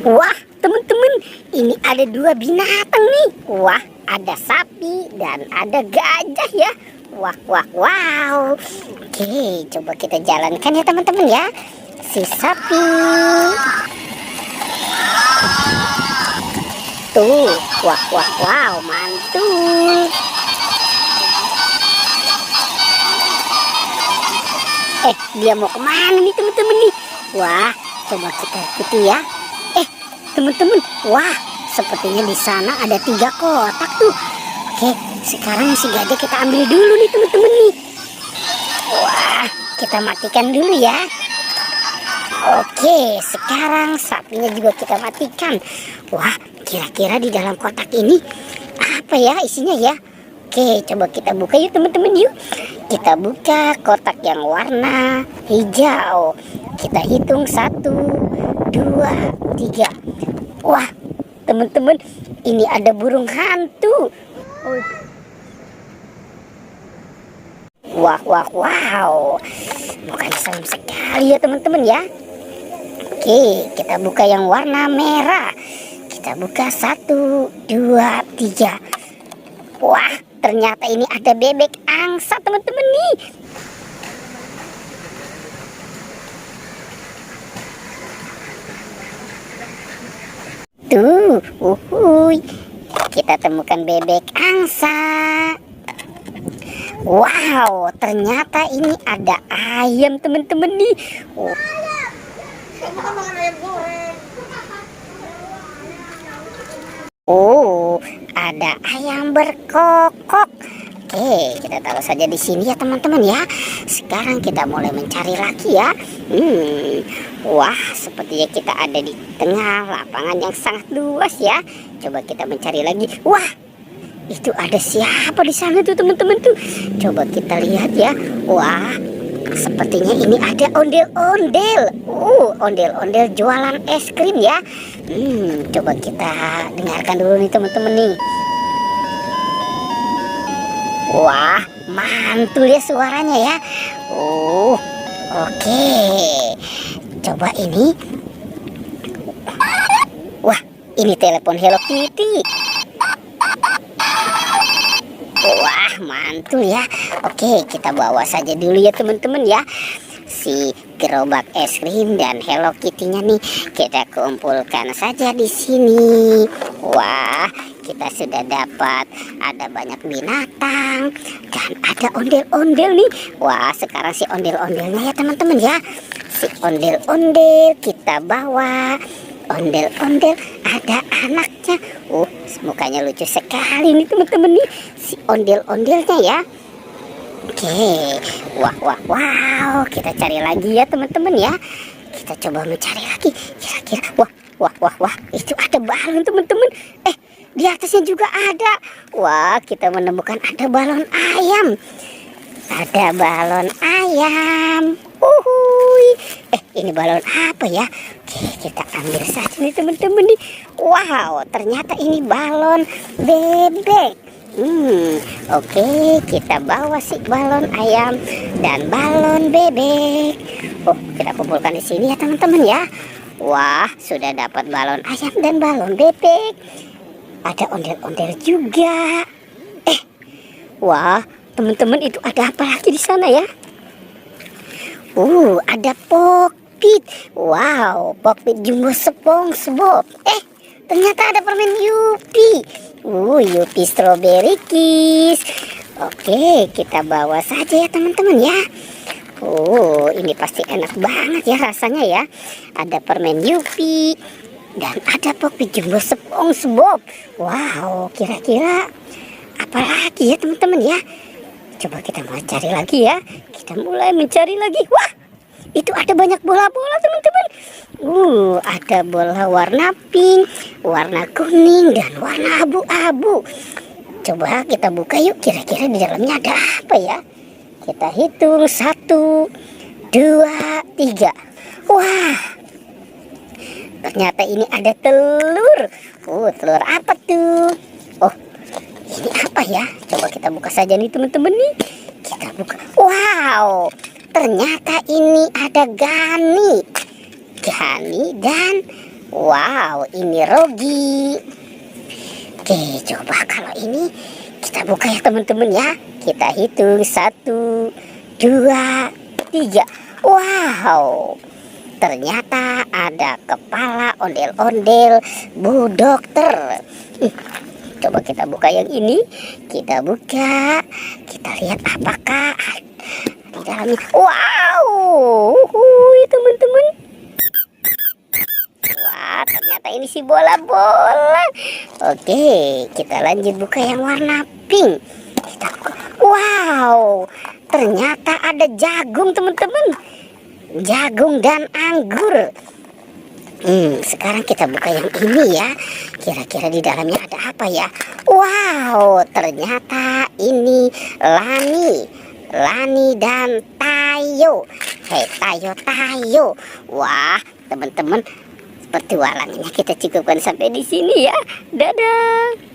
Wah, teman-teman, ini ada dua binatang nih. Wah, ada sapi dan ada gajah ya. Wah, wah, wow. Oke, coba kita jalankan ya teman-teman ya. Si sapi. Tuh, wah, wah, wow, mantul. Dia mau kemana nih teman-teman nih? Wah, coba kita ikuti ya. Teman-teman, wah, sepertinya di sana ada 3 kotak tuh. Oke, sekarang si gajah kita ambil dulu nih teman-teman nih. Wah, kita matikan dulu ya. Oke, sekarang sapinya juga kita matikan. Wah, kira-kira di dalam kotak ini apa ya isinya ya? Oke, coba kita buka yuk teman-teman yuk. Kita buka kotak yang warna hijau. Kita hitung 1, 2, 3. Wah, teman-teman, ini ada burung hantu. Wah, wah, wow. Bukan serem sekali ya teman-teman ya. Oke, kita buka yang warna merah. Kita buka 1, 2, 3. Wah, ternyata ini ada bebek angsa teman-teman nih. Tuh, kita temukan bebek angsa. Wow, ternyata ini ada ayam teman-teman nih. Ada ayam berkokok. Oke, kita taruh saja di sini ya teman-teman ya. Sekarang kita mulai mencari lagi ya. Wah, sepertinya kita ada di tengah lapangan yang sangat luas ya. Coba kita mencari lagi. Wah, itu ada siapa di sana tuh teman-teman tuh? Coba kita lihat ya. Wah, sepertinya ini ada ondel-ondel. Ondel-ondel jualan es krim ya. Coba kita dengarkan dulu nih teman-teman nih. Wah, mantul ya suaranya ya. Oke. Coba ini. Wah, ini telepon Hello Kitty. Wah, mantul ya. Oke, kita bawa saja dulu ya teman-teman ya. Si gerobak es krim dan Hello Kitty-nya nih kita kumpulkan saja di sini. Wah, kita sudah dapat ada banyak binatang dan ada ondel-ondel nih. Wah, sekarang si ondel-ondelnya ya teman-teman ya. Si ondel-ondel kita bawa. Ondel-ondel ada anaknya. Mukanya lucu sekali nih teman-teman nih. Si ondel-ondelnya ya. Oke, wow, kita cari lagi ya teman-teman ya. Kita coba mencari lagi. Kira-kira, wah, itu ada balon teman-teman. Di atasnya juga ada. Wah, kita menemukan ada balon ayam. Ada balon ayam. Ini balon apa ya? Oke, kita ambil saja nih teman-teman nih. Wow, ternyata ini balon bebek. Oke, kita bawa si balon ayam dan balon bebek. Kita kumpulkan di sini ya teman-teman ya. Wah, sudah dapat balon ayam dan balon bebek. Ada ondel-ondel juga. Wah, teman-teman, itu ada apa lagi di sana ya? Ada Pokpit. Wow, Pokpit Jumbo SpongeBob. Ternyata ada permen Yupi. Yupi Strawberry Kiss. Oke, kita bawa saja ya teman-teman ya. Ini pasti enak banget ya rasanya ya. Ada permen Yupi dan ada Pokpit Jumbo SpongeBob. Wow, kira-kira apa lagi ya teman-teman ya? Coba kita mulai cari lagi ya. Kita mulai mencari lagi. Wah, itu ada banyak bola-bola teman-teman. Ada bola warna pink, warna kuning, dan warna abu-abu. Coba kita buka yuk. Kira-kira di dalamnya ada apa ya? Kita hitung 1, 2, 3. Wah, ternyata ini ada telur. Telur apa tuh? Ini apa ya? Coba kita buka saja nih teman-teman nih. Kita buka. Wow, ternyata ini ada Gani dan Wow, ini Rogi. Oke, coba kalau ini kita buka ya teman-teman ya. Kita hitung 1, 2, 3. Wow, ternyata ada kepala ondel-ondel Bu Dokter. Coba kita buka yang ini. Kita buka. Kita lihat apakah di dalamnya. Wow, teman-teman. Wah, ternyata ini si bola-bola. Oke, kita lanjut buka yang warna pink. Kita buka. Wow, ternyata ada jagung teman-teman. Jagung dan anggur. Sekarang kita buka yang ini ya. Kira-kira di dalamnya ada apa ya? Wow, ternyata ini Lani dan Tayo. Hei Tayo. Wah, teman-teman, petualangannya kita cukupkan sampai di sini ya. Dadah.